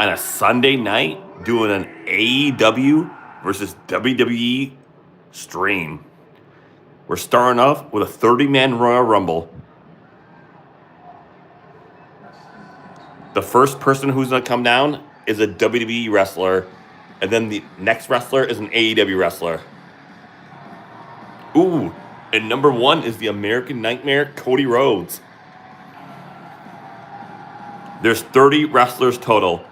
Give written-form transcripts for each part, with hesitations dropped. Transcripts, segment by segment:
on a Sunday night doing an AEW versus WWE stream. We're starting off with a 30-man Royal Rumble. The first person who's going to come down is a WWE wrestler, and then the next wrestler is an AEW wrestler. Ooh, and number one is the American Nightmare, Cody Rhodes. There's 30 wrestlers total.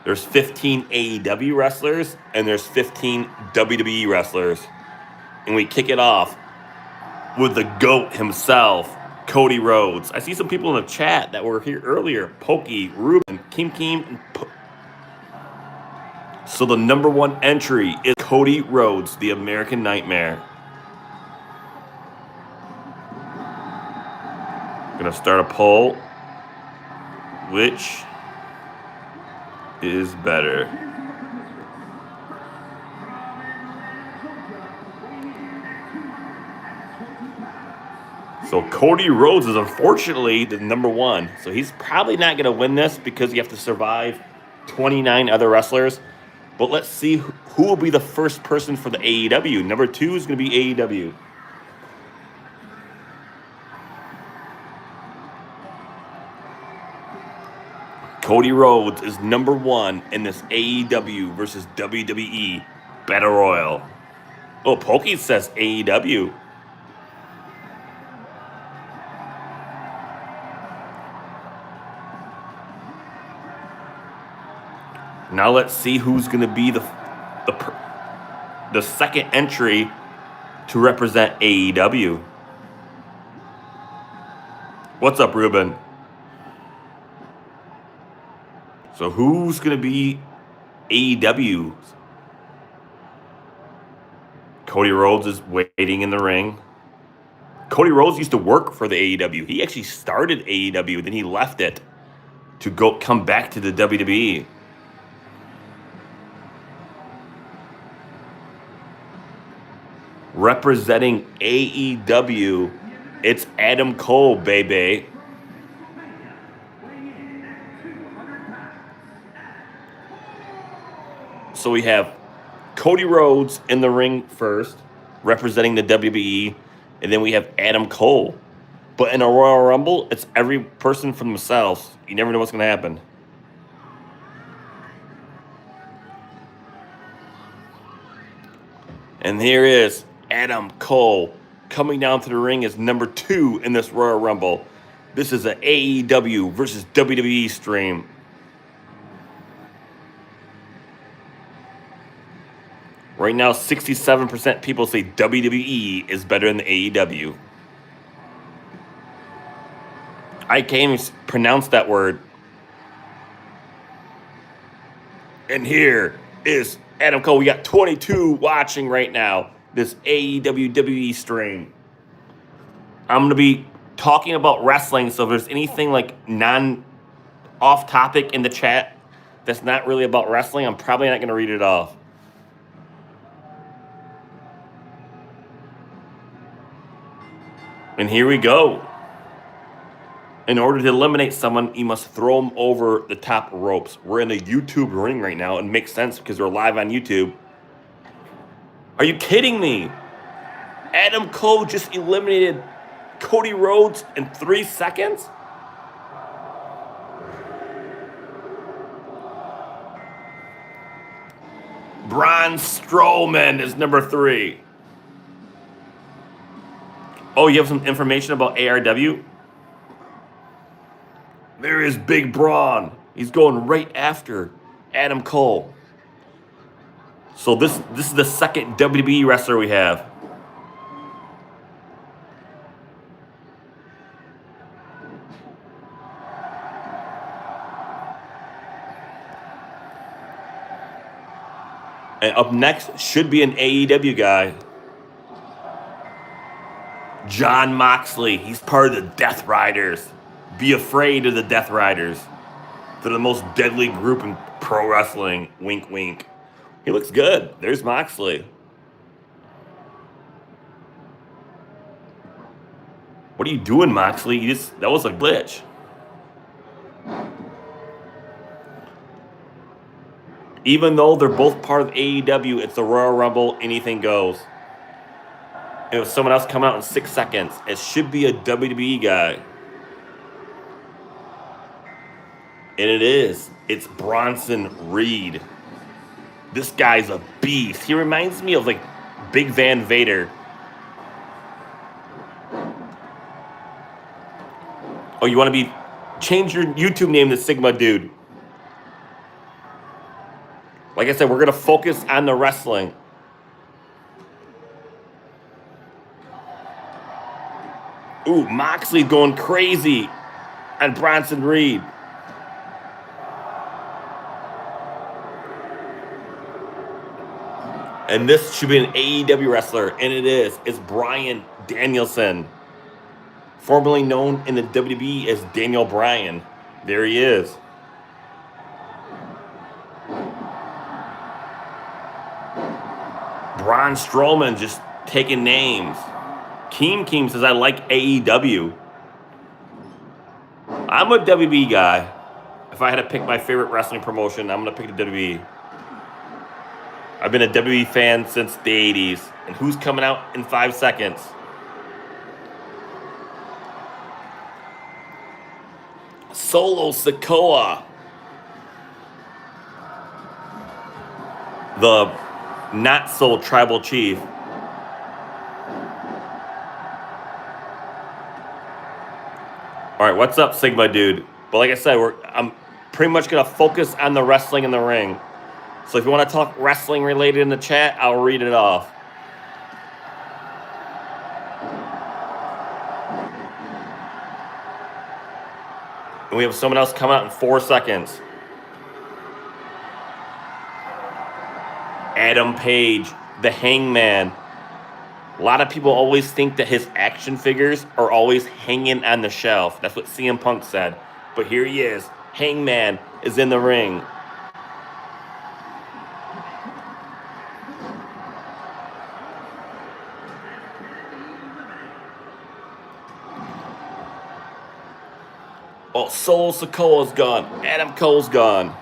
There's 15 AEW wrestlers, and there's 15 WWE wrestlers. And we kick it off with the GOAT himself, Cody Rhodes. I see some people in the chat that were here earlier. Pokey, Ruben, Kim, and So the number one entry is Cody Rhodes, the American Nightmare. Gonna start a poll. Which is better? So Cody Rhodes is unfortunately the number one. So he's probably not going to win this because you have to survive 29 other wrestlers. But let's see who will be the first person for the AEW. Number two is going to be AEW. Cody Rhodes is number one in this AEW versus WWE Battle Royal. Oh, Pokey says AEW. Now let's see who's going to be the second entry to represent AEW. What's up, Ruben? So who's going to be AEW? Cody Rhodes is waiting in the ring. Cody Rhodes used to work for the AEW. He actually started AEW, then he left it to come back to the WWE. Representing AEW, it's Adam Cole, baby. So we have Cody Rhodes in the ring first, representing the WWE, and then we have Adam Cole. But in a Royal Rumble, it's every person for themselves. You never know what's going to happen. And here is Adam Cole coming down to the ring as number two in this Royal Rumble. This is an AEW versus WWE stream. Right now, 67% people say WWE is better than the AEW. I can't even pronounce that word. And here is Adam Cole. We got 22 watching right now. This AEW WWE stream. I'm going to be talking about wrestling, so if there's anything like off topic in the chat that's not really about wrestling, I'm probably not going to read it off. And here we go. In order to eliminate someone, you must throw them over the top ropes. We're in a YouTube ring right now. It makes sense because we're live on YouTube. Are you kidding me? Adam Cole just eliminated Cody Rhodes in 3 seconds? Braun Strowman is number 3. Oh, you have some information about ARW? There is Big Braun. He's going right after Adam Cole. So this is the second WWE wrestler we have. And up next should be an AEW guy. Jon Moxley. He's part of the Death Riders. Be afraid of the Death Riders. They're the most deadly group in pro wrestling. Wink, wink. He looks good. There's Moxley. What are you doing, Moxley? That was a glitch. Even though they're both part of AEW, it's the Royal Rumble, anything goes. And with someone else coming out in 6 seconds, it should be a WWE guy. And it is. It's Bronson Reed. This guy's a beast. He reminds me of like Big Van Vader. Oh, you want to change your YouTube name to Sigma Dude. Like I said, we're going to focus on the wrestling. Ooh, Moxley going crazy on Bronson Reed. And this should be an AEW wrestler, and it is. It's Bryan Danielson, formerly known in the WWE as Daniel Bryan. There he is. Braun Strowman just taking names. Keem says, I like AEW. I'm a WWE guy. If I had to pick my favorite wrestling promotion, I'm going to pick the WWE. I've been a WWE fan since the 80s. And who's coming out in 5 seconds? Solo Sikoa. The not-so tribal chief. All right, what's up, Sigma Dude? But like I said, I'm pretty much going to focus on the wrestling in the ring. So if you want to talk wrestling related in the chat, I'll read it off. And we have someone else come out in 4 seconds. Adam Page, the Hangman. A lot of people always think that his action figures are always hanging on the shelf. That's what CM Punk said. But here he is. Hangman is in the ring. Oh, Solo Sikoa's gone. Adam Cole's gone.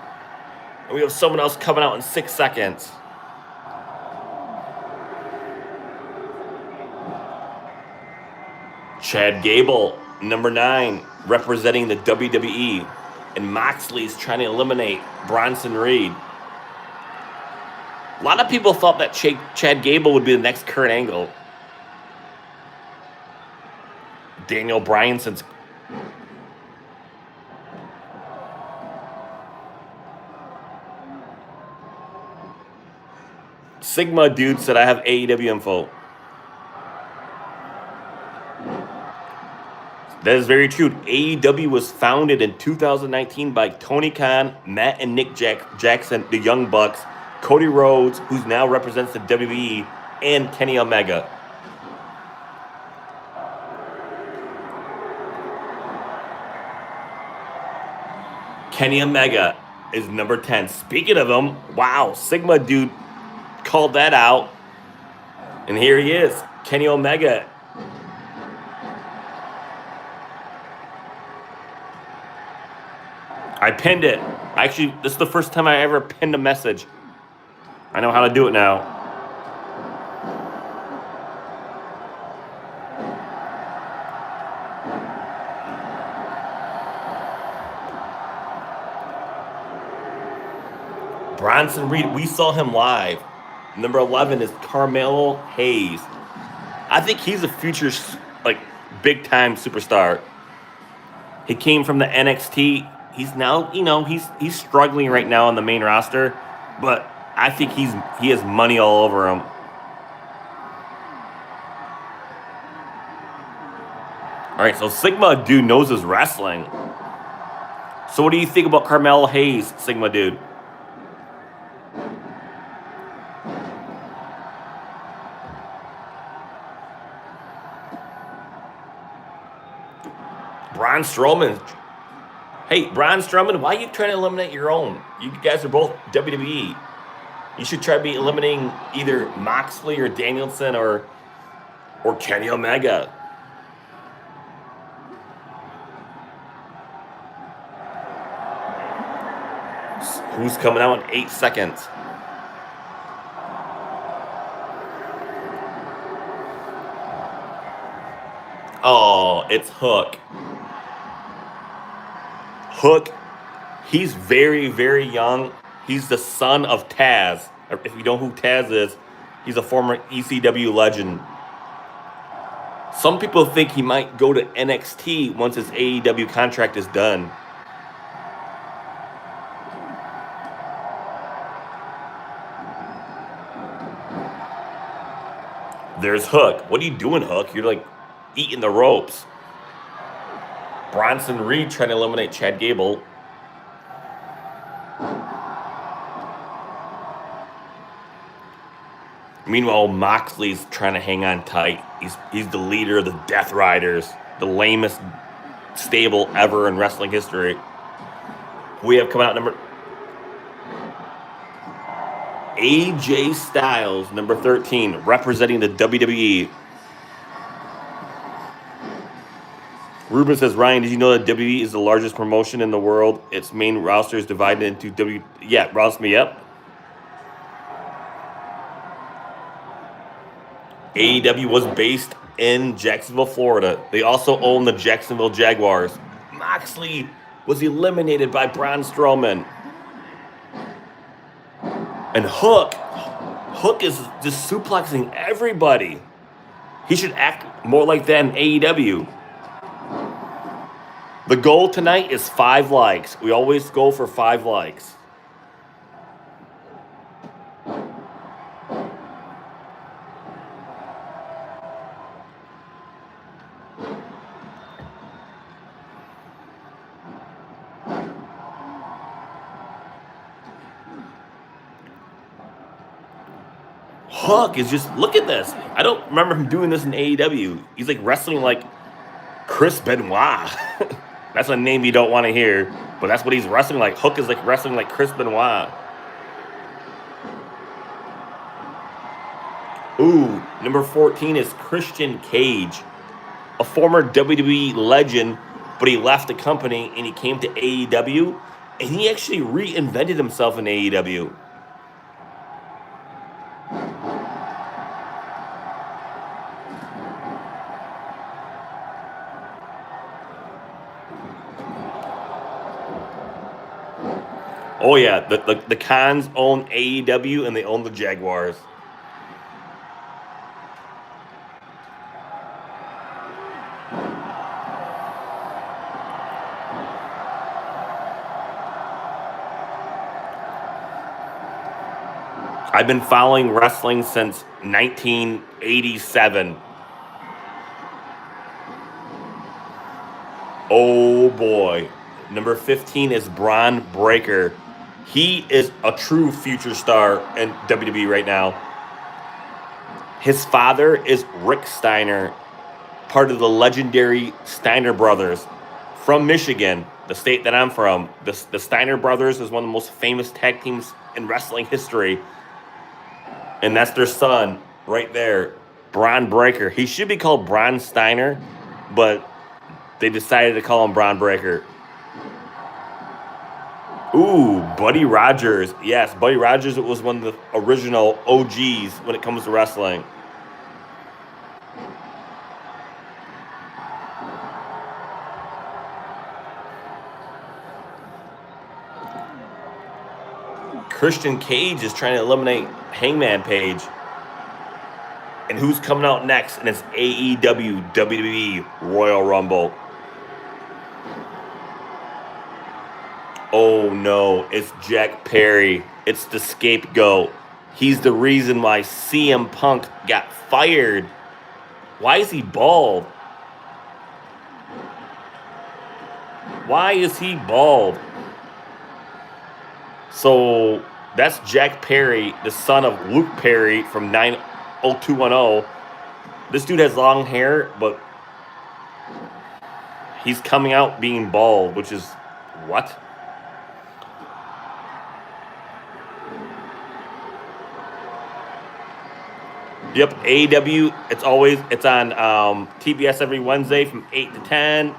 And we have someone else coming out in 6 seconds. Chad Gable, number 9, representing the WWE. And Moxley's trying to eliminate Bronson Reed. A lot of people thought that Chad Gable would be the next Kurt Angle. Daniel Bryan since... Sigma Dude said, I have AEW info. That is very true. AEW was founded in 2019 by Tony Khan, Matt and Nick Jackson, the Young Bucks, Cody Rhodes, who now represents the WWE, and Kenny Omega. Kenny Omega is number 10. Speaking of him, wow, Sigma Dude called that out. And here he is, Kenny Omega. I pinned it. Actually, this is the first time I ever pinned a message. I know how to do it now. Bronson Reed, we saw him live. Number 11 is Carmelo Hayes. I think he's a future, like, big-time superstar. He came from the NXT. He's now, he's struggling right now on the main roster, but I think he has money all over him. All right, so Sigma Dude knows his wrestling. So what do you think about Carmelo Hayes, Sigma Dude? Braun Strowman. Hey, Braun Strowman, why are you trying to eliminate your own? You guys are both WWE. You should try to be eliminating either Moxley or Danielson or Kenny Omega. Who's coming out in 8 seconds? Oh, it's Hook. Hook, he's very, very young. He's the son of Taz. If you know who Taz is, he's a former ECW legend. Some people think he might go to NXT once his AEW contract is done. There's Hook. What are you doing, Hook? You're like eating the ropes. Bronson Reed trying to eliminate Chad Gable. Meanwhile, Moxley's trying to hang on tight. He's the leader of the Death Riders, the lamest stable ever in wrestling history. We have coming out number AJ Styles, number 13, representing the WWE. Ruben says, Ryan, did you know that WWE is the largest promotion in the world? Its main roster is divided into W. Yeah, rouse me up. AEW was based in Jacksonville, Florida. They also own the Jacksonville Jaguars. Moxley was eliminated by Braun Strowman. And Hook is just suplexing everybody. He should act more like that in AEW. The goal tonight is 5 likes. We always go for 5 likes. Hook is just, look at this. I don't remember him doing this in AEW. He's like wrestling like Chris Benoit. That's a name you don't want to hear, but that's what he's wrestling like. Hook is like wrestling like Chris Benoit. Ooh, number 14 is Christian Cage, a former WWE legend, but he left the company and he came to AEW, and he actually reinvented himself in AEW. Oh yeah, the Khans own AEW and they own the Jaguars. I've been following wrestling since 1987. Oh boy. Number 15 is Braun Breaker. He is a true future star in WWE right now. His father is Rick Steiner, part of the legendary Steiner brothers from Michigan, the state that I'm from. The Steiner brothers is one of the most famous tag teams in wrestling history. And that's their son right there, Braun Breaker. He should be called Braun Steiner, but they decided to call him Braun Breaker. Ooh, Buddy Rogers. Yes, Buddy Rogers was one of the original OGs when it comes to wrestling. Christian Cage is trying to eliminate Hangman Page. And who's coming out next? And it's AEW WWE Royal Rumble. Oh no, it's Jack Perry. It's the scapegoat. He's the reason why CM Punk got fired. Why is he bald? Why is he bald? So that's Jack Perry, the son of Luke Perry from 90210. This dude has long hair, but he's coming out being bald, which is what? Yep, AEW, it's on TBS every Wednesday from 8 to 10,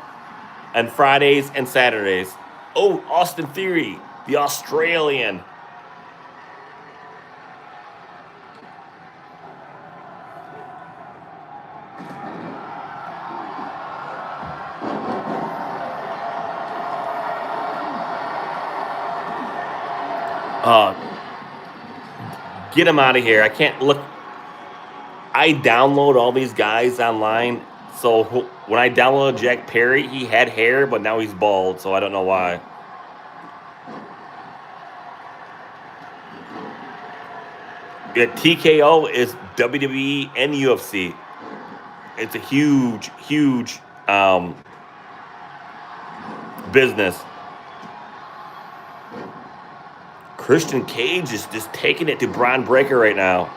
and Fridays and Saturdays. Oh, Austin Theory. the Australian. Get him out of here. I can't look. I download all these guys online. So when I downloaded Jack Perry, he had hair, but now he's bald. So I don't know why. Yeah, TKO is WWE and UFC. It's a huge, huge business. Christian Cage is just taking it to Braun Breaker right now.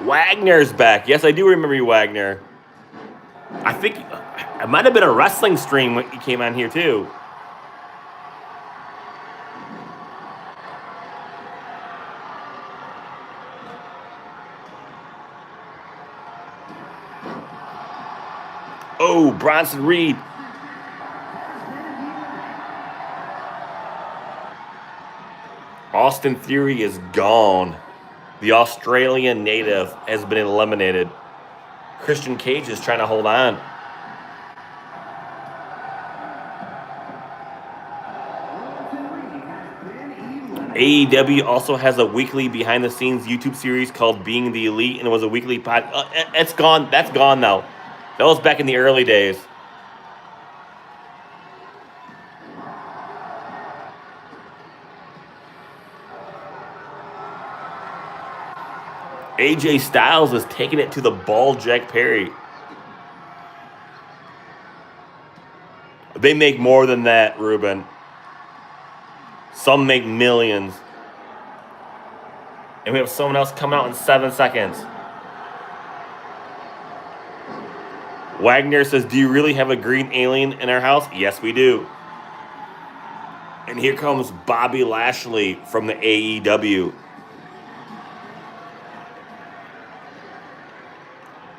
Wagner's back. Yes, I do remember you, Wagner. I think it might have been a wrestling stream when you came on here, too. Oh, Bronson Reed. Austin Theory is gone. The Australian native has been eliminated. Christian Cage is trying to hold on. AEW also has a weekly behind-the-scenes YouTube series called Being the Elite, and it was a weekly pod. It's gone. That's gone now. That was back in the early days. AJ Styles is taking it to the bald Jack Perry. They make more than that, Ruben. Some make millions. And we have someone else coming out in 7 seconds. Wagner says, do you really have a green alien in our house? Yes, we do. And here comes Bobby Lashley from the AEW.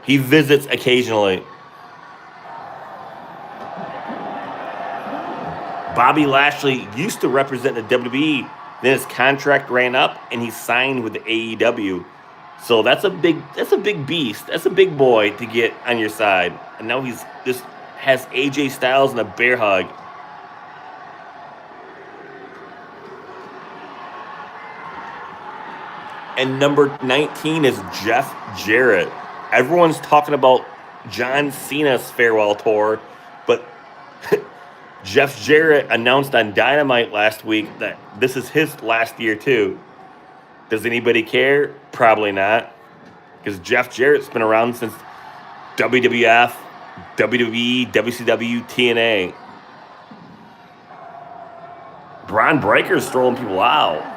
He visits occasionally. Bobby Lashley used to represent the WWE. Then his contract ran up, and he signed with the AEW. So that's a big beast. That's a big boy to get on your side. And now he's just has AJ Styles in a bear hug. And number 19 is Jeff Jarrett. Everyone's talking about John Cena's farewell tour, but Jeff Jarrett announced on Dynamite last week that this is his last year too. Does anybody care? Probably not. Because Jeff Jarrett's been around since WWF, WWE, WCW, TNA. Braun Breaker's throwing people out.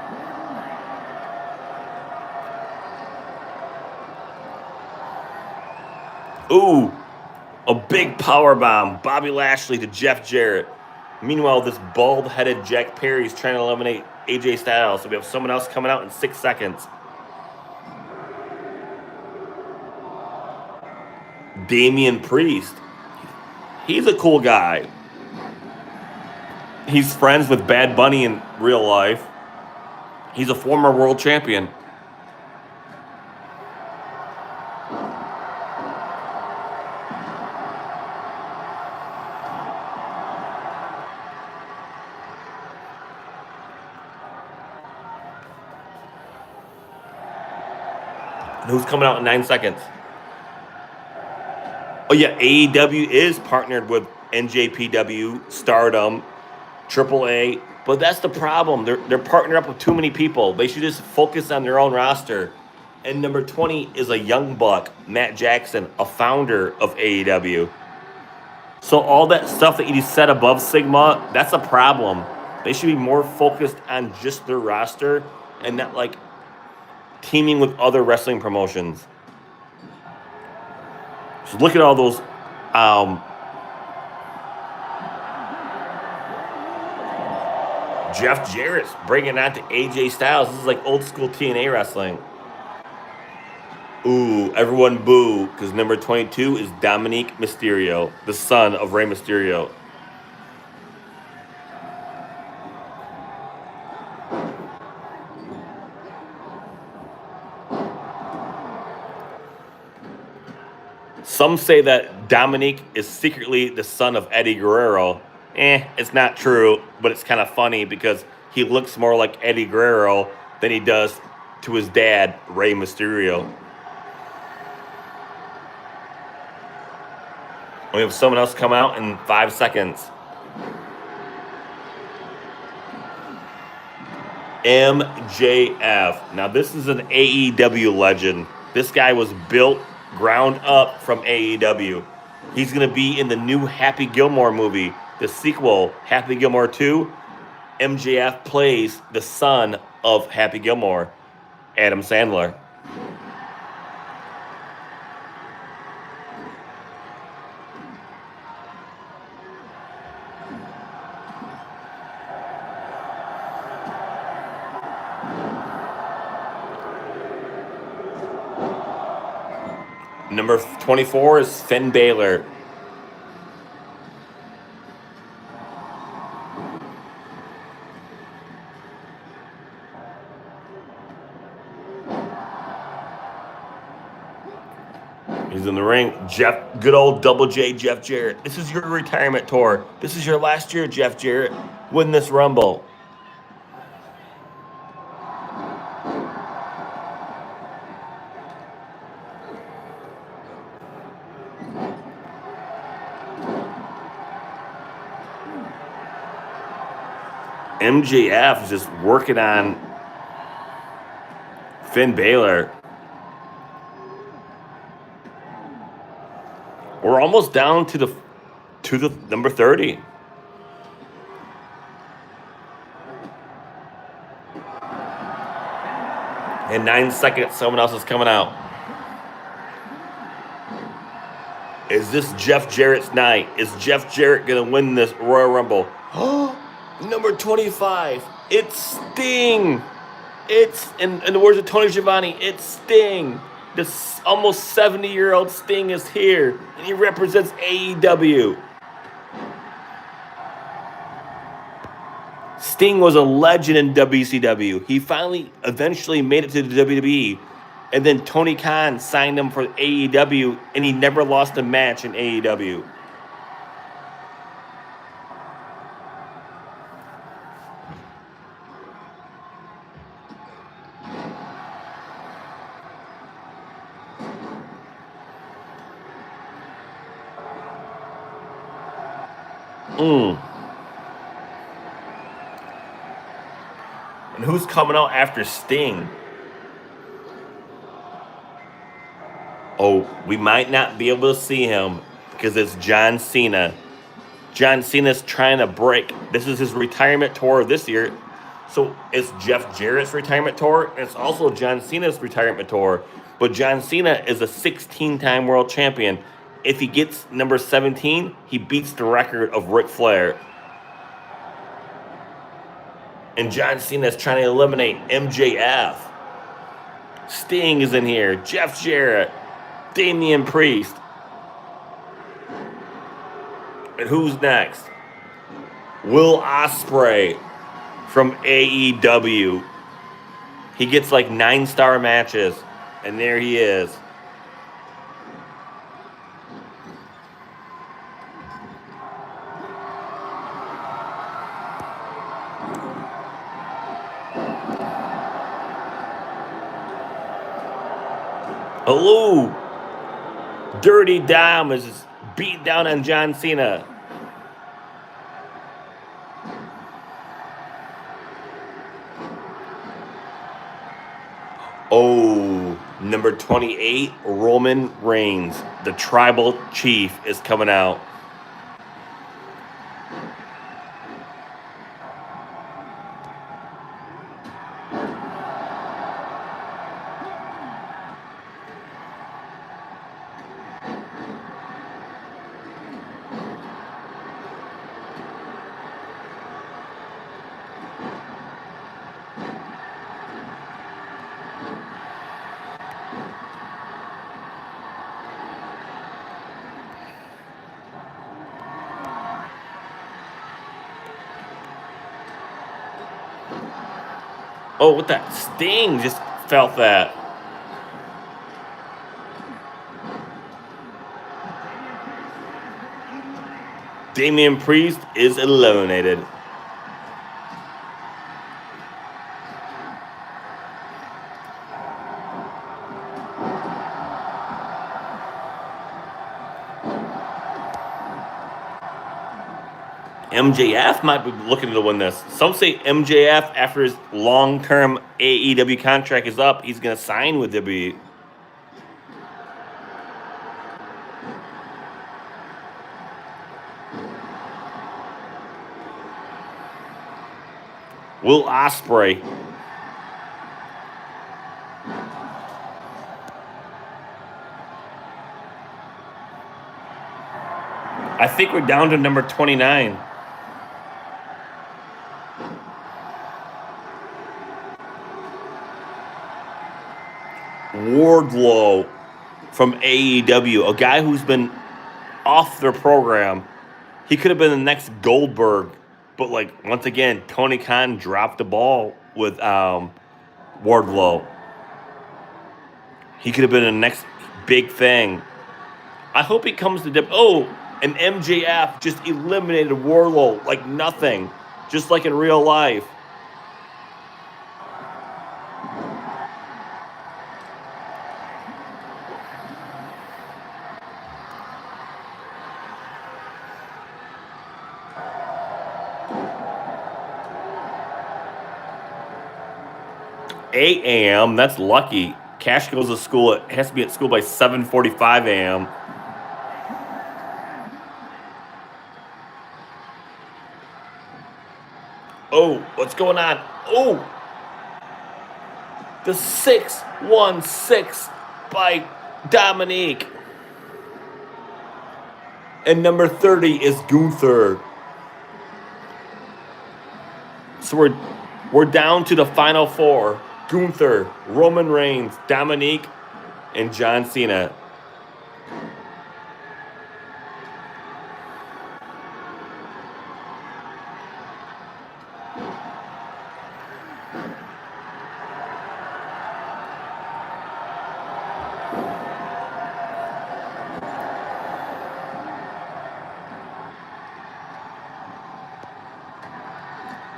Ooh, a big power bomb. Bobby Lashley to Jeff Jarrett. Meanwhile, this bald-headed Jack Perry is trying to eliminate AJ Styles. So we have someone else coming out in 6 seconds. Damian Priest. He's a cool guy. He's friends with Bad Bunny in real life. He's a former world champion. And who's coming out in 9 seconds? Oh, yeah, AEW is partnered with NJPW, Stardom, AAA. But that's the problem. They're partnered up with too many people. They should just focus on their own roster. And number 20 is a young buck, Matt Jackson, a founder of AEW. So all that stuff that you said above Sigma, that's a problem. They should be more focused on just their roster and not like teaming with other wrestling promotions. So look at all those Jeff Jarrett's bringing that to AJ Styles. This is like old school TNA wrestling. Ooh, everyone boo, because number 22 is Dominic Mysterio, the son of Rey Mysterio. Some say that Dominic is secretly the son of Eddie Guerrero. It's not true, but it's kind of funny because he looks more like Eddie Guerrero than he does to his dad, Rey Mysterio. We have someone else come out in 5 seconds. MJF. Now, this is an AEW legend. This guy was built ground up from AEW. He's going to be in the new Happy Gilmore movie, the sequel, Happy Gilmore 2. MJF plays the son of Happy Gilmore, Adam Sandler. Number 24 is Finn Balor. He's in the ring. Good old Double J Jeff Jarrett. This is your retirement tour. This is your last year, Jeff Jarrett. Win this Rumble. MJF is just working on Finn Balor. We're almost down to the number 30. In 9 seconds, someone else is coming out. Is this Jeff Jarrett's night? Is Jeff Jarrett going to win this Royal Rumble? Number 25. It's Sting. It's, in the words of Tony Schiavone, it's Sting. This almost 70-year-old Sting is here, and he represents AEW. Sting was a legend in WCW. He eventually made it to the WWE, and then Tony Khan signed him for AEW, and he never lost a match in AEW. And who's coming out after Sting? Oh, we might not be able to see him because it's John Cena. John Cena's trying to break. This is his retirement tour this year. So it's Jeff Jarrett's retirement tour, and it's also John Cena's retirement tour. But John Cena is a 16-time world champion. If he gets number 17, he beats the record of Ric Flair. And John Cena is trying to eliminate MJF. Sting is in here. Jeff Jarrett. Damian Priest. And who's next? Will Ospreay from AEW. He gets like 9-star matches. And there he is. Hello. Dirty Dom is beat down on John Cena. Oh, number 28, Roman Reigns. The tribal chief is coming out. Oh, what that? Sting just felt that. Damian Priest is eliminated. MJF might be looking to win this. Some say MJF, after his long-term AEW contract is up, he's going to sign with WWE. Will Ospreay. I think we're down to number 29. Wardlow from AEW, a guy who's been off their program. He could have been the next Goldberg, but like once again, Tony Khan dropped the ball with Wardlow. He could have been the next big thing. I hope he comes to and MJF just eliminated Wardlow like nothing, just like in real life. A.M. That's lucky. Cash goes to school. It has to be at school by 7:45 a.m. Oh, what's going on? Oh, the 616 by Dominique. And number 30 is Gunther. So we're down to the final four. Gunther, Roman Reigns, Dominique, and John Cena.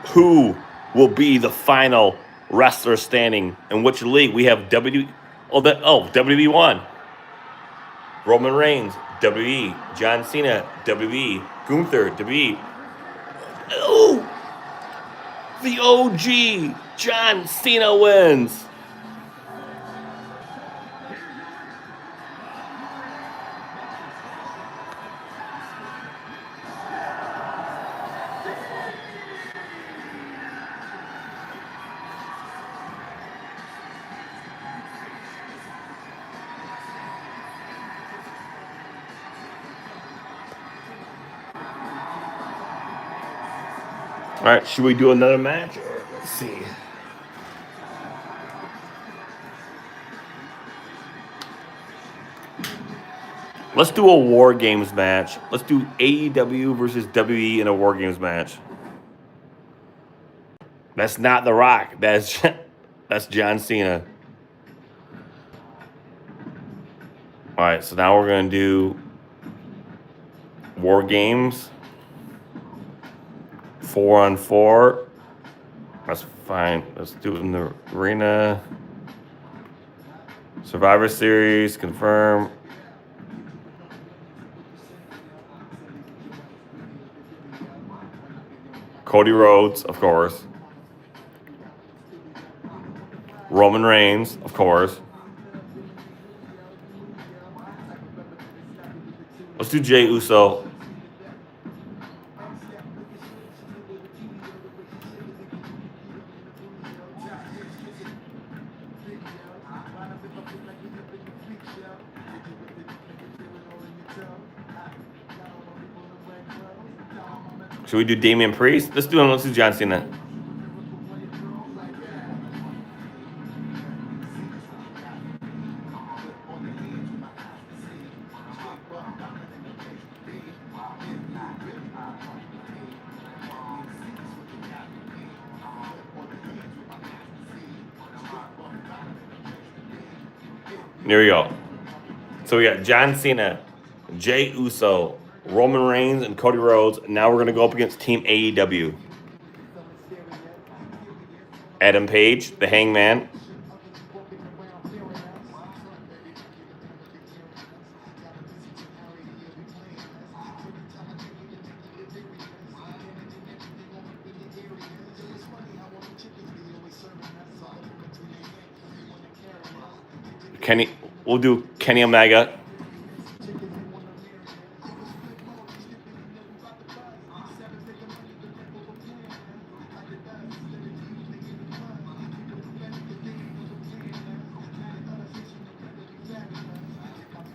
Who will be the final wrestler standing? In which league? We have WWE 1. Roman Reigns, WWE. John Cena, WWE. Gunther, WWE. Oh, the OG, John Cena wins. All right, should we do another match? Or let's see. Let's do a War Games match. Let's do AEW versus WWE in a War Games match. That's not The Rock. That's John Cena. All right, so now we're going to do War Games. 4-on-4. That's fine. Let's do it in the arena. Survivor Series, confirm. Cody Rhodes, of course. Roman Reigns, of course. Let's do Jey Uso. Should we do Damian Priest? Let's do John Cena. There we go. So we got John Cena, Jey Uso, Roman Reigns, and Cody Rhodes. Now we're going to go up against Team AEW. Adam Page, the Hangman. We'll do Kenny Omega.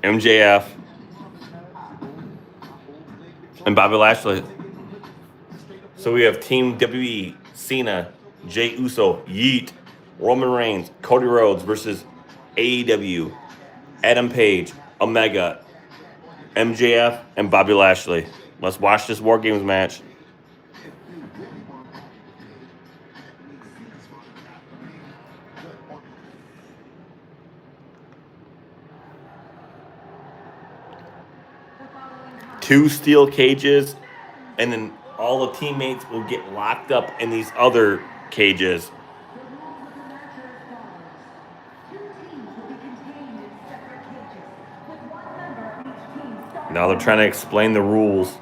MJF, and Bobby Lashley. So we have Team WWE, Cena, Jey Uso, Yeet, Roman Reigns, Cody Rhodes versus AEW, Adam Page, Omega, MJF, and Bobby Lashley. Let's watch this War Games match. Two steel cages, and then all the teammates will get locked up in these other cages. Now they're trying to explain the rules.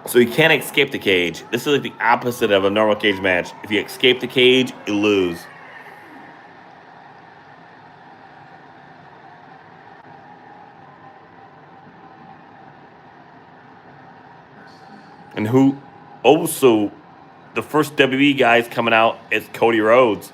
So you can't escape the cage. This is like the opposite of a normal cage match. If you escape the cage, you lose. And who also, the first WWE guys coming out is Cody Rhodes.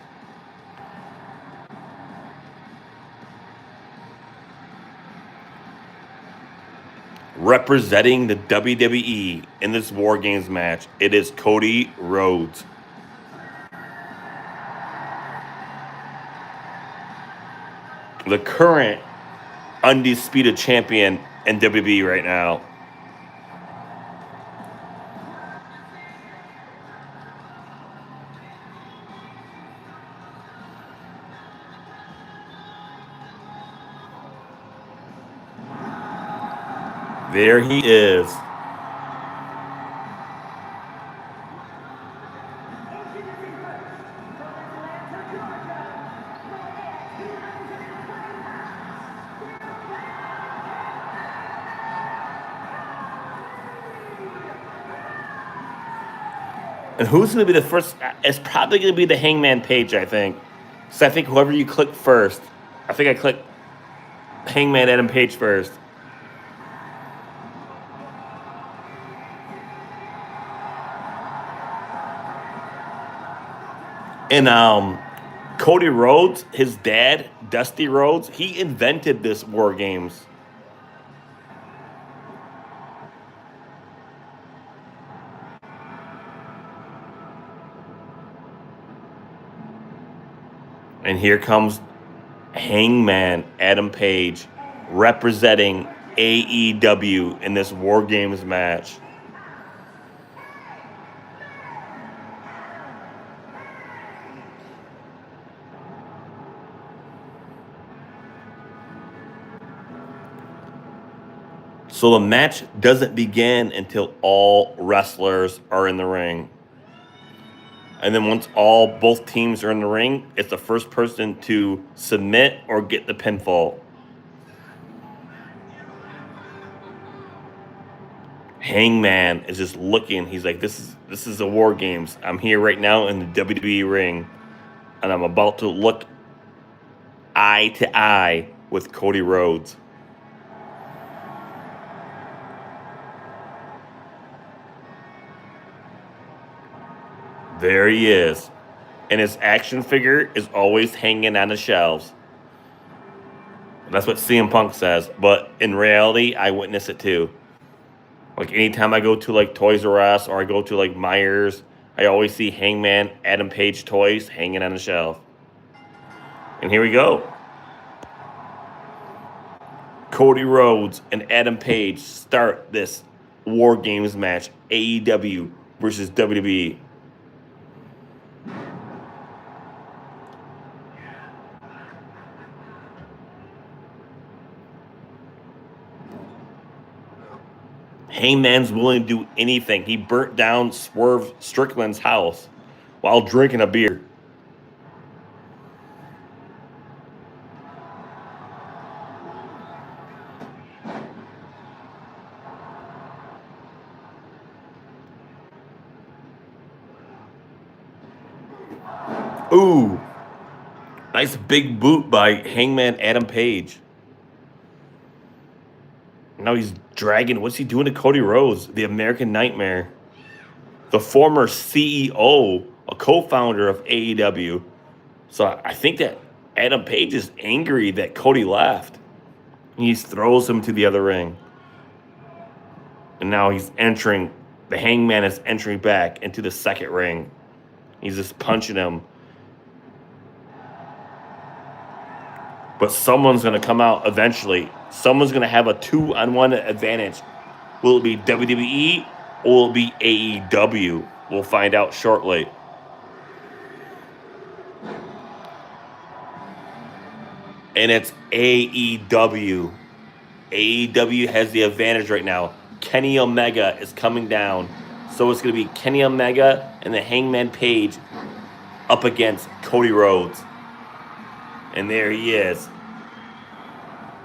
Representing the WWE in this War Games match, it is Cody Rhodes. The current undisputed champion in WWE right now. There he is. And who's going to be the first? It's probably going to be the Hangman Page, I think. So I think whoever you click first. I think I clicked Hangman Adam Page first. And Cody Rhodes, his dad, Dusty Rhodes, he invented this War Games. And here comes Hangman Adam Page representing AEW in this War Games match. So the match doesn't begin until all wrestlers are in the ring. And then once both teams are in the ring, it's the first person to submit or get the pinfall. Hangman is just looking. He's like, this is the War Games. I'm here right now in the WWE ring, and I'm about to look eye to eye with Cody Rhodes. There he is. And his action figure is always hanging on the shelves. That's what CM Punk says. But in reality, I witness it too. Like anytime I go to like Toys R Us or I go to like Myers, I always see Hangman Adam Page toys hanging on the shelf. And here we go. Cody Rhodes and Adam Page start this War Games match, AEW versus WWE. Hangman's willing to do anything. He burnt down Swerve Strickland's house while drinking a beer. Ooh, nice big boot by Hangman Adam Page. Now he's dragging. What's he doing to Cody Rhodes, the American Nightmare? The former CEO, a co-founder of AEW. So I think that Adam Page is angry that Cody left. He throws him to the other ring. And now he's entering. The Hangman is entering back into the second ring. He's just punching him. But someone's going to come out eventually. Someone's going to have a 2-on-1 advantage. Will it be WWE or will it be AEW? We'll find out shortly. And it's AEW. AEW has the advantage right now. Kenny Omega is coming down. So it's going to be Kenny Omega and the Hangman Page up against Cody Rhodes. And there he is.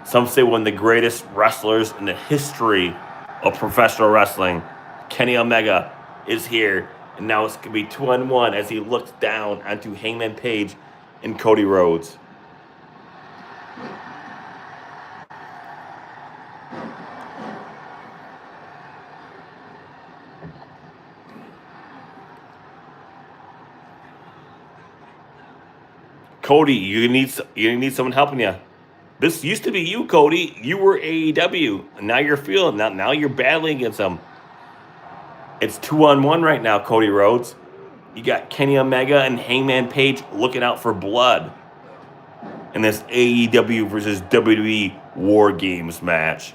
Some say one of the greatest wrestlers in the history of professional wrestling. Kenny Omega is here. And now it's going to be 2-on-1 as he looks down onto Hangman Page and Cody Rhodes. Cody, you need someone helping you. This used to be you, Cody. You were AEW. And now you're feeling that. Now you're battling against them. It's 2-on-1 right now, Cody Rhodes. You got Kenny Omega and Hangman Page looking out for blood in this AEW versus WWE War Games match.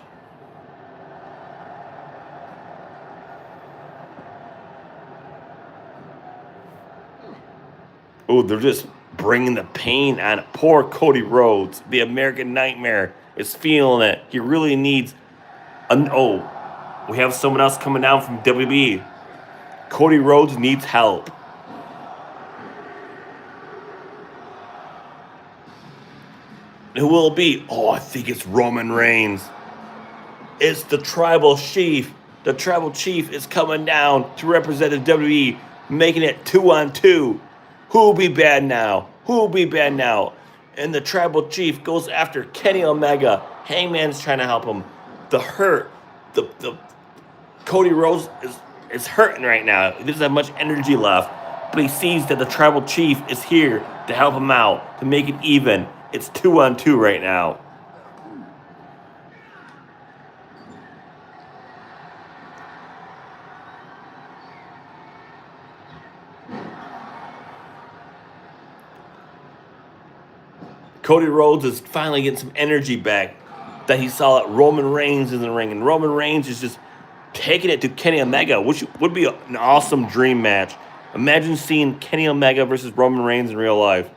Oh, they're just bringing the pain on poor Cody Rhodes. The American Nightmare is feeling it. He really needs we have someone else coming down from WWE. Cody Rhodes needs help. Who will it be? Oh, I think it's Roman Reigns. It's the Tribal Chief. The Tribal Chief is coming down to represent the WWE, making it 2-on-2. Who will be bad now? Who will be bad now? And the Tribal Chief goes after Kenny Omega. Hangman's trying to help him. The hurt. The Cody Rhodes is hurting right now. He doesn't have much energy left. But he sees that the Tribal Chief is here to help him out, to make it even. It's 2-on-2 right now. Cody Rhodes is finally getting some energy back that he saw that Roman Reigns is in the ring. And Roman Reigns is just taking it to Kenny Omega, which would be an awesome dream match. Imagine seeing Kenny Omega versus Roman Reigns in real life.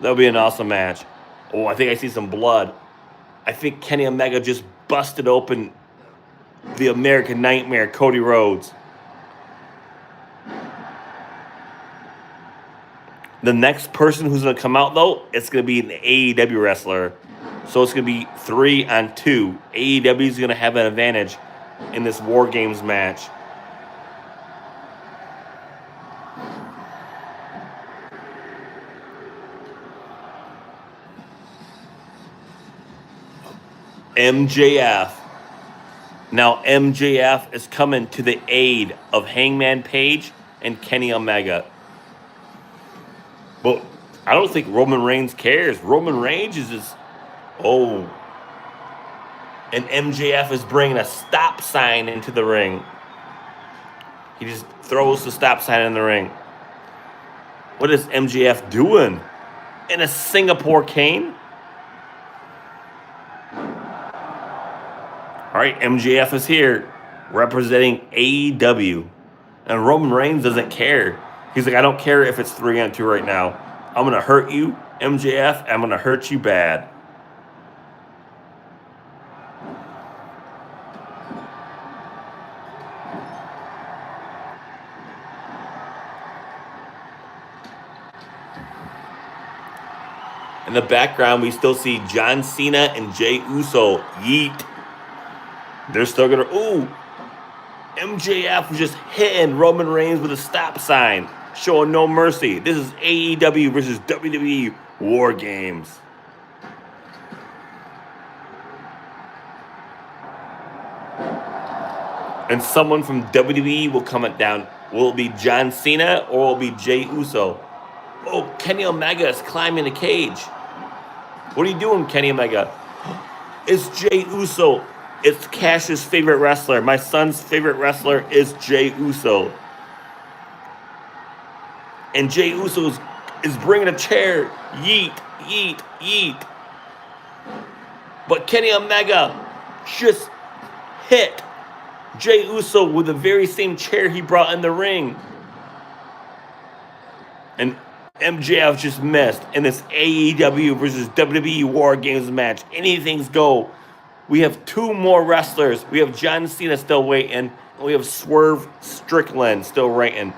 That would be an awesome match. Oh, I think I see some blood. I think Kenny Omega just busted open the American Nightmare, Cody Rhodes. The next person who's going to come out, though, it's going to be an AEW wrestler. So it's going to be 3-on-2. AEW is going to have an advantage in this War Games match. MJF. Now MJF is coming to the aid of Hangman Page and Kenny Omega. But I don't think Roman Reigns cares. Roman Reigns is just, And MJF is bringing a stop sign into the ring. He just throws the stop sign in the ring. What is MJF doing? In a Singapore cane? All right, MJF is here representing AEW. And Roman Reigns doesn't care. He's like, I don't care if it's 3-on-2 right now. I'm going to hurt you, MJF. I'm going to hurt you bad. In the background, we still see John Cena and Jey Uso. Yeet. They're still going to... Ooh. MJF was just hitting Roman Reigns with a stop sign, showing no mercy. This is AEW versus WWE War Games. And someone from WWE will comment down. Will it be John Cena or will it be Jey Uso? Oh, Kenny Omega is climbing the cage. What are you doing, Kenny Omega? It's Jey Uso. It's Cash's favorite wrestler. My son's favorite wrestler is Jey Uso. And Jey Uso is bringing a chair. Yeet, yeet, yeet. But Kenny Omega just hit Jey Uso with the very same chair he brought in the ring. And MJF just missed in this AEW versus WWE War Games match. Anything's go. We have two more wrestlers. We have John Cena still waiting. And we have Swerve Strickland still waiting.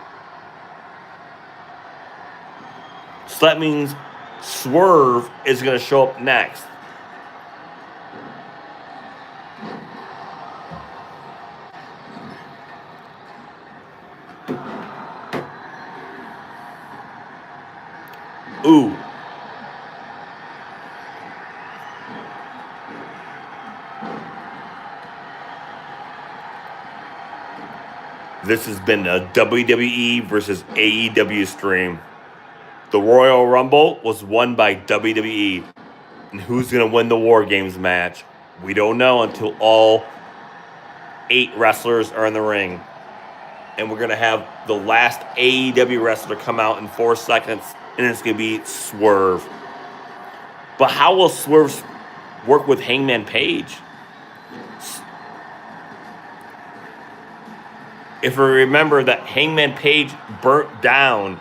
So that means Swerve is going to show up next. Ooh. This has been a WWE versus AEW stream. The Royal Rumble was won by WWE. And who's going to win the War Games match? We don't know until all 8 wrestlers are in the ring. And we're going to have the last AEW wrestler come out in 4 seconds. And it's going to be Swerve. But how will Swerve work with Hangman Page? If we remember that Hangman Page burnt down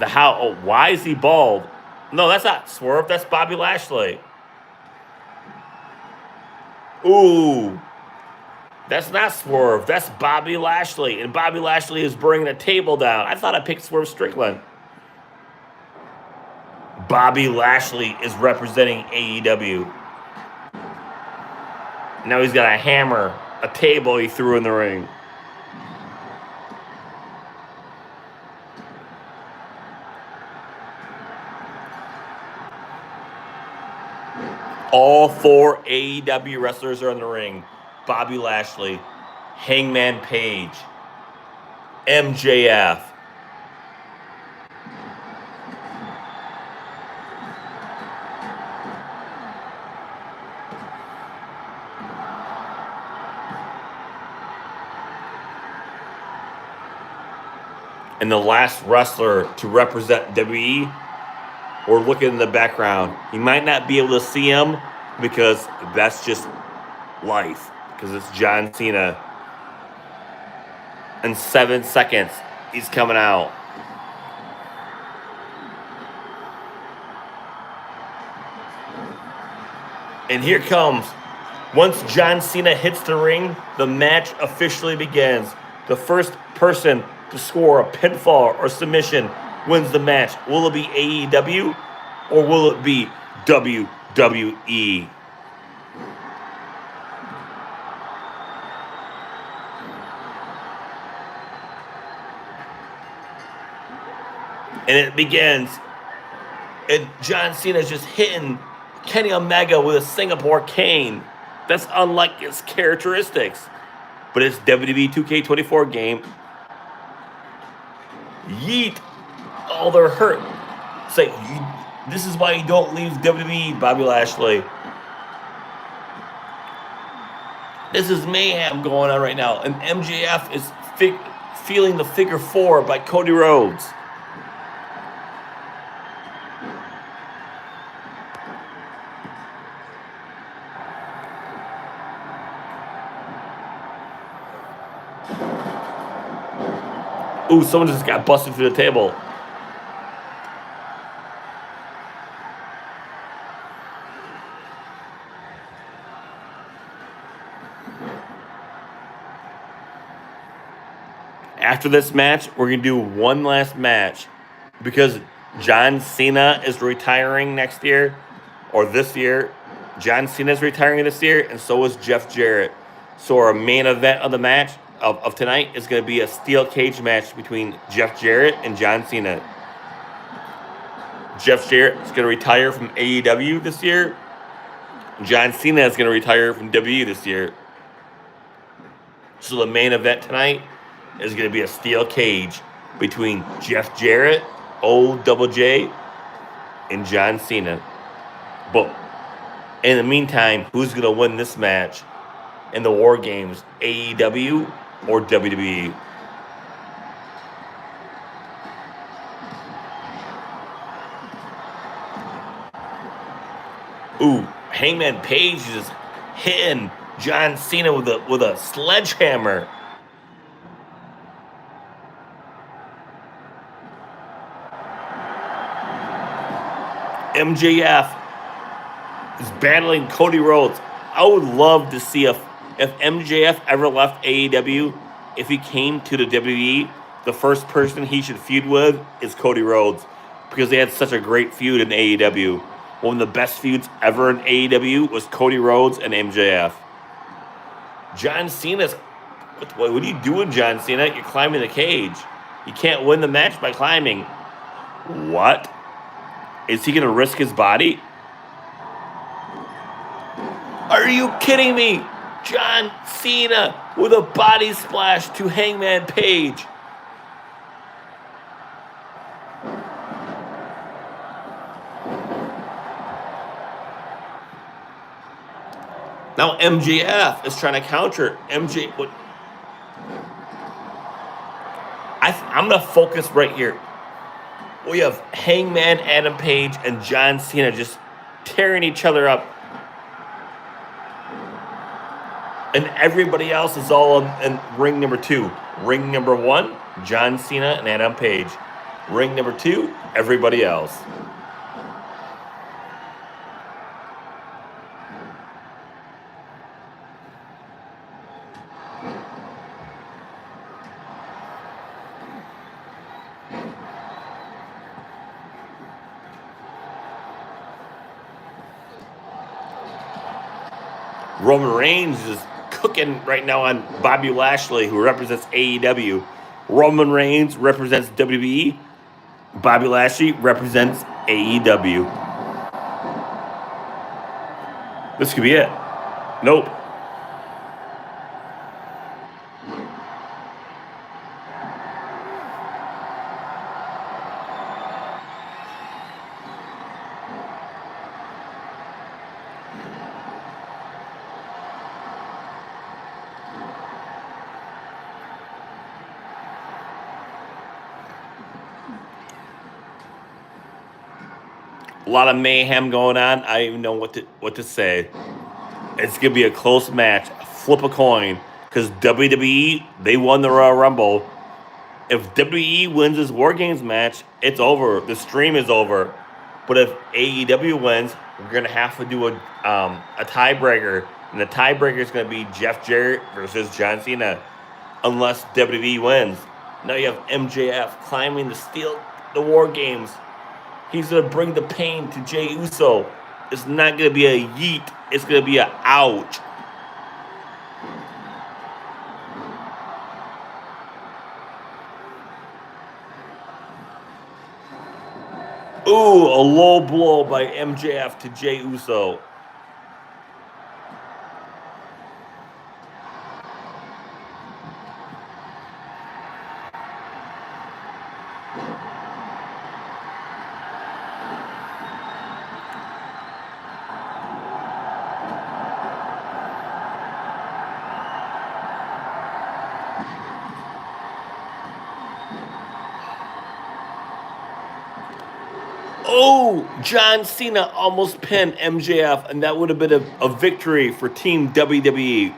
the how. Oh, why is he bald? No, that's not Swerve. That's Bobby Lashley. Ooh. That's not Swerve. That's Bobby Lashley. And Bobby Lashley is bringing a table down. I thought I picked Swerve Strickland. Bobby Lashley is representing AEW. Now he's got a hammer, a table he threw in the ring. All 4 AEW wrestlers are in the ring. Bobby Lashley, Hangman Page, MJF. And the last wrestler to represent WWE, we're looking in the background. You might not be able to see him because that's just life. Because it's John Cena. In 7 seconds, he's coming out. And here comes. Once John Cena hits the ring, the match officially begins. The first person to score a pinfall or submission wins the match. Will it be AEW or will it be WWE? And it begins. And John Cena's just hitting Kenny Omega with a Singapore cane. That's unlike his characteristics. But it's WWE 2K24 game. Yeet. Oh, they're hurt. Say, this is why you don't leave WWE, Bobby Lashley. This is mayhem going on right now, and MJF is feeling the figure four by Cody Rhodes. Ooh, someone just got busted through the table. After this match, we're going to do one last match because John Cena is retiring next year, or this year. John Cena is retiring this year, and so is Jeff Jarrett. So our main event of the match of tonight is going to be a steel cage match between Jeff Jarrett and John Cena. Jeff Jarrett is going to retire from AEW this year. John Cena is going to retire from WWE this year. So the main event tonight is going to be a steel cage between Jeff Jarrett, Old Double J, and John Cena. But in the meantime, who's going to win this match in the War Games, AEW or WWE? Ooh, Hangman Page is hitting John Cena with a sledgehammer. MJF is battling Cody Rhodes. I would love to see if MJF ever left AEW, if he came to the WWE, the first person he should feud with is Cody Rhodes, because they had such a great feud in AEW. One of the best feuds ever in AEW was Cody Rhodes and MJF. John Cena's... What are you doing, John Cena? You're climbing the cage. You can't win the match by climbing. What? Is he going to risk his body? Are you kidding me? John Cena with a body splash to Hangman Page. Now MJF is trying to counter. I'm going to focus right here. We have Hangman Adam Page and John Cena just tearing each other up. And everybody else is all in ring number 2. Ring number 1, John Cena and Adam Page. Ring number 2, everybody else. Roman Reigns is cooking right now on Bobby Lashley, who represents AEW. Roman Reigns represents WWE. Bobby Lashley represents AEW. This could be it. Nope. A lot of mayhem going on. I don't even know what to say. It's gonna be a close match. Flip a coin, because WWE, they won the Royal Rumble. If WWE wins this War Games match, it's over. The stream is over. But if AEW wins, we're gonna have to do a tiebreaker, and the tiebreaker is gonna be Jeff Jarrett versus John Cena, unless WWE wins. Now you have MJF climbing the War Games. He's going to bring the pain to Jey Uso. It's not going to be a yeet. It's going to be a ouch. Ooh, a low blow by MJF to Jey Uso. Oh, John Cena almost pinned MJF, and that would have been a victory for Team WWE.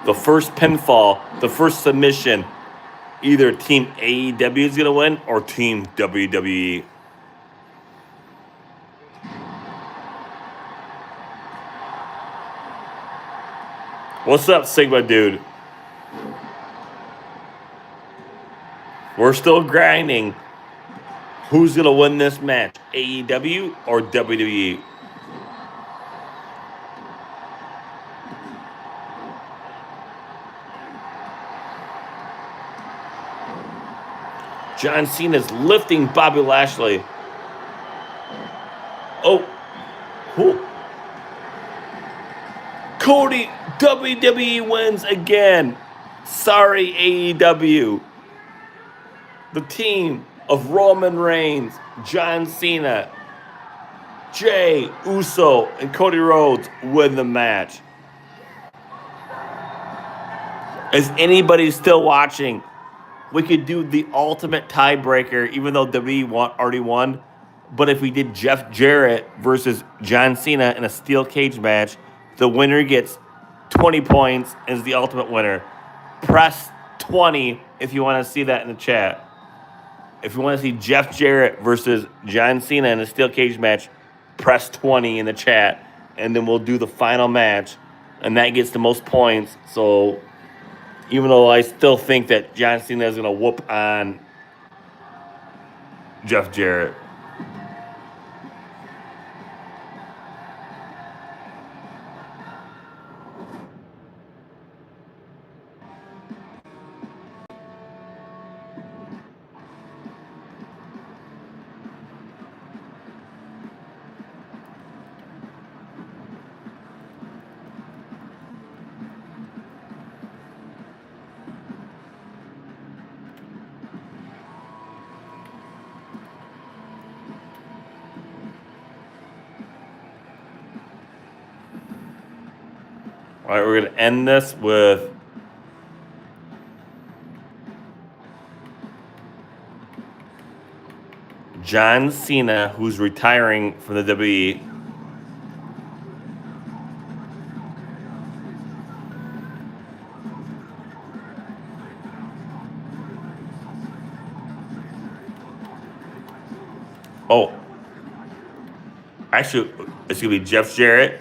The first pinfall, the first submission, either Team AEW is going to win or Team WWE. What's up, Sigma dude? We're still grinding. Who's going to win this match, AEW or WWE? John Cena's lifting Bobby Lashley. Oh, who? Cody, WWE wins again. Sorry, AEW. The team of Roman Reigns, John Cena, Jey Uso, and Cody Rhodes win the match. Is anybody still watching? We could do the ultimate tiebreaker, even though WWE already won. But if we did Jeff Jarrett versus John Cena in a steel cage match, the winner gets 20 points and is the ultimate winner. Press 20 if you want to see that in the chat. If you want to see Jeff Jarrett versus John Cena in a steel cage match, press 20 in the chat, and then we'll do the final match, and that gets the most points. So even though I still think that John Cena is going to whoop on Jeff Jarrett. All right, we're going to end this with John Cena, who's retiring from the WWE. Oh, actually, it's going to be Jeff Jarrett.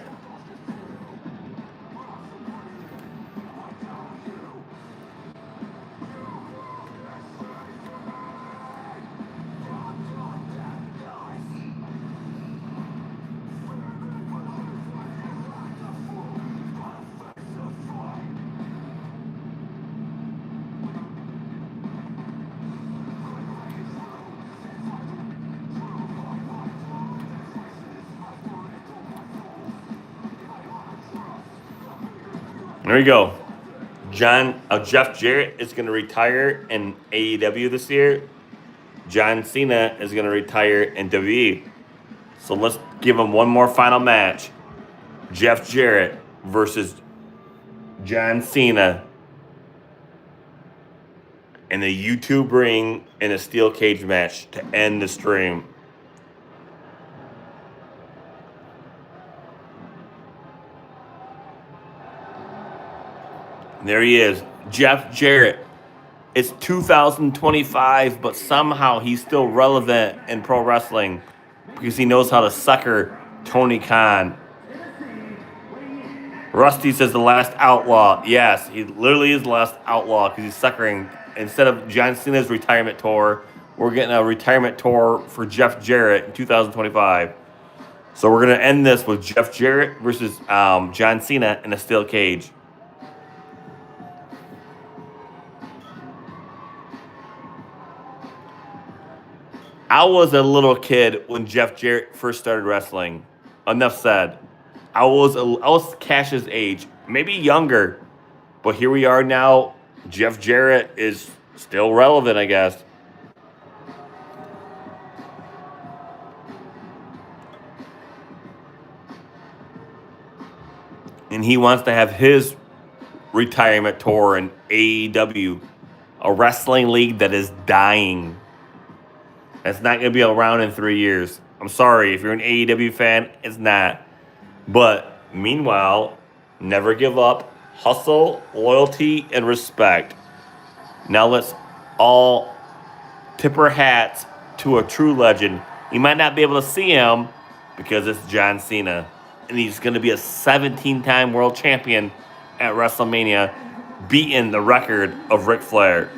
There you go. Jeff Jarrett is going to retire in AEW this year. John Cena is going to retire in WWE. So let's give him one more final match. Jeff Jarrett versus John Cena in the YouTube ring in a steel cage match to end the stream. There he is, Jeff Jarrett. It's 2025, but somehow he's still relevant in pro wrestling because he knows how to sucker Tony Khan. Rusty says the last outlaw. Yes, he literally is the last outlaw because he's suckering. Instead of John Cena's retirement tour, we're getting a retirement tour for Jeff Jarrett in 2025. So we're going to end this with Jeff Jarrett versus John Cena in a steel cage. I was a little kid when Jeff Jarrett first started wrestling. Enough said. I was Cash's age, maybe younger, but here we are now. Jeff Jarrett is still relevant, I guess. And he wants to have his retirement tour in AEW, a wrestling league that is dying. It's not going to be around in 3 years. I'm sorry, if you're an AEW fan, it's not. But meanwhile, never give up, hustle, loyalty, and respect. Now let's all tip our hats to a true legend. You might not be able to see him because it's John Cena. And he's going to be a 17-time world champion at WrestleMania, beating the record of Ric Flair.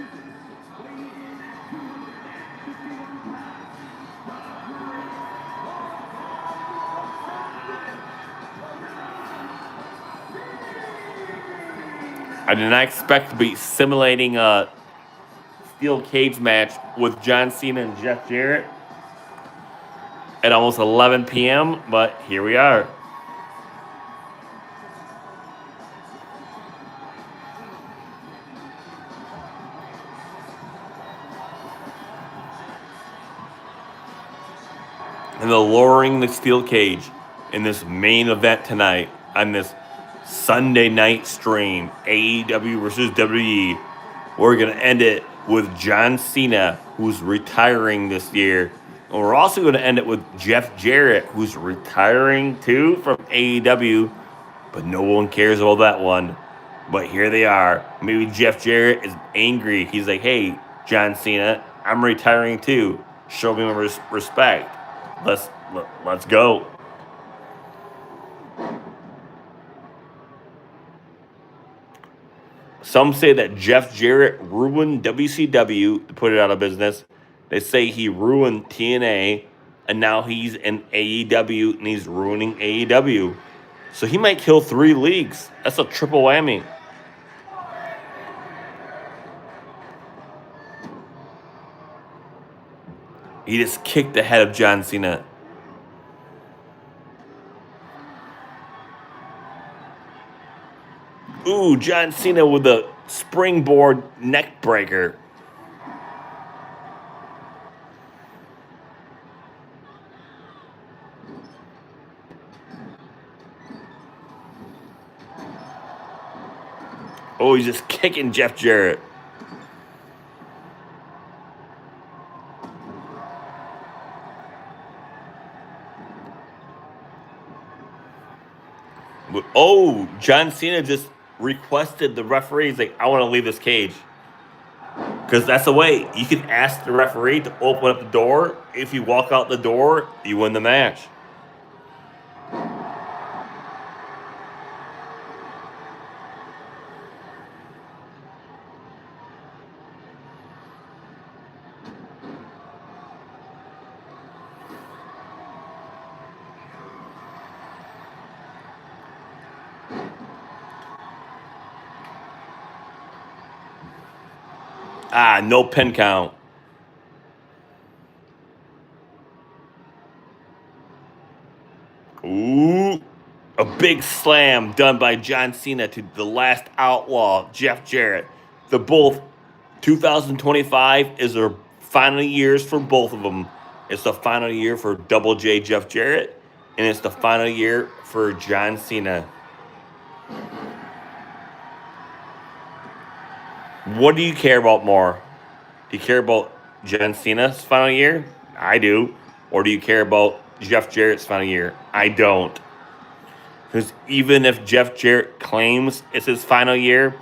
I did not expect to be simulating a steel cage match with John Cena and Jeff Jarrett at almost 11 p.m., but here we are. And they're lowering the steel cage in this main event tonight on this Sunday night stream, AEW versus WWE. We're going to end it with John Cena, who's retiring this year. And we're also going to end it with Jeff Jarrett, who's retiring too from AEW, but no one cares about that one. But here they are. Maybe Jeff Jarrett is angry. He's like, hey, John Cena, I'm retiring too. Show me respect. Let's go. Some say that Jeff Jarrett ruined WCW to put it out of business. They say he ruined TNA, and now he's in AEW, and he's ruining AEW. So he might kill 3 leagues. That's a triple whammy. He just kicked the head of John Cena. Ooh, John Cena with a springboard neck breaker. Oh, he's just kicking Jeff Jarrett. Oh, John Cena just requested the referee. He's like, I want to leave this cage. Because that's the way. You can ask the referee to open up the door. If you walk out the door, you win the match. Ah, no pin count. Ooh. A big slam done by John Cena to the last outlaw, Jeff Jarrett. The both 2025 is their final years for both of them. It's the final year for Double J Jeff Jarrett, and it's the final year for John Cena. What do you care about more? Do you care about John Cena's final year? I do. Or do you care about Jeff Jarrett's final year? I don't. Because even if Jeff Jarrett claims it's his final year,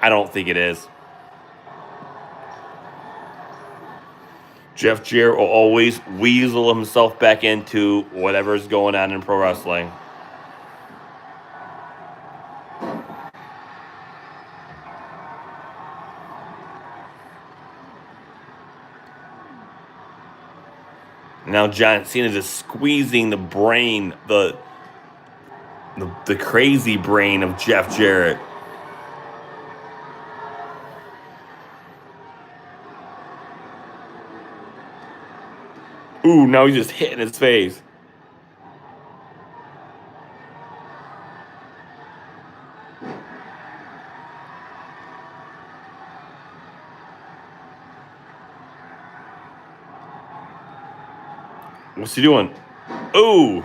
I don't think it is. Jeff Jarrett will always weasel himself back into whatever's going on in pro wrestling. Now John Cena is squeezing the brain, the crazy brain of Jeff Jarrett. Ooh, now he's just hitting his face. What's he doing? Ooh.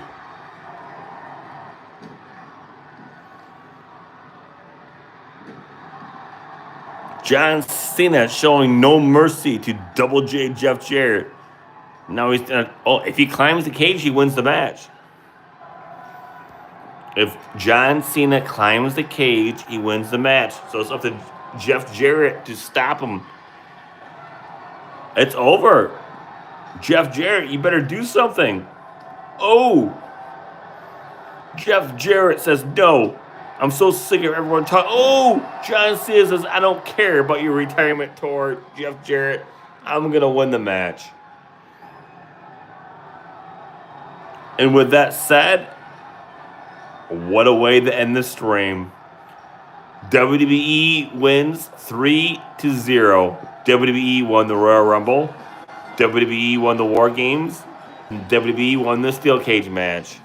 John Cena showing no mercy to Double J Jeff Jarrett. Now he's if he climbs the cage, he wins the match. If John Cena climbs the cage, he wins the match. So it's up to Jeff Jarrett to stop him. It's over. Jeff Jarrett, you better do something. Oh. Jeff Jarrett says no. I'm so sick of everyone talking. Oh, John Cena says, I don't care about your retirement tour, Jeff Jarrett. I'm going to win the match. And with that said, what a way to end the stream. WWE wins 3-0. WWE won the Royal Rumble. WWE won the War Games. WWE won the Steel Cage match.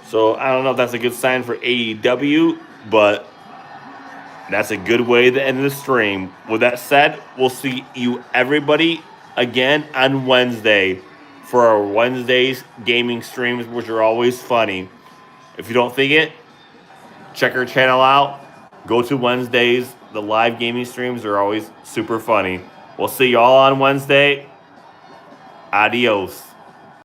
So I don't know if that's a good sign for AEW, but that's a good way to end the stream. With that said, we'll see you everybody again on Wednesday for our Wednesdays gaming streams, which are always funny. If you don't think it, check our channel out. Go to Wednesdays. The live gaming streams are always super funny. We'll see you all on Wednesday. Adios.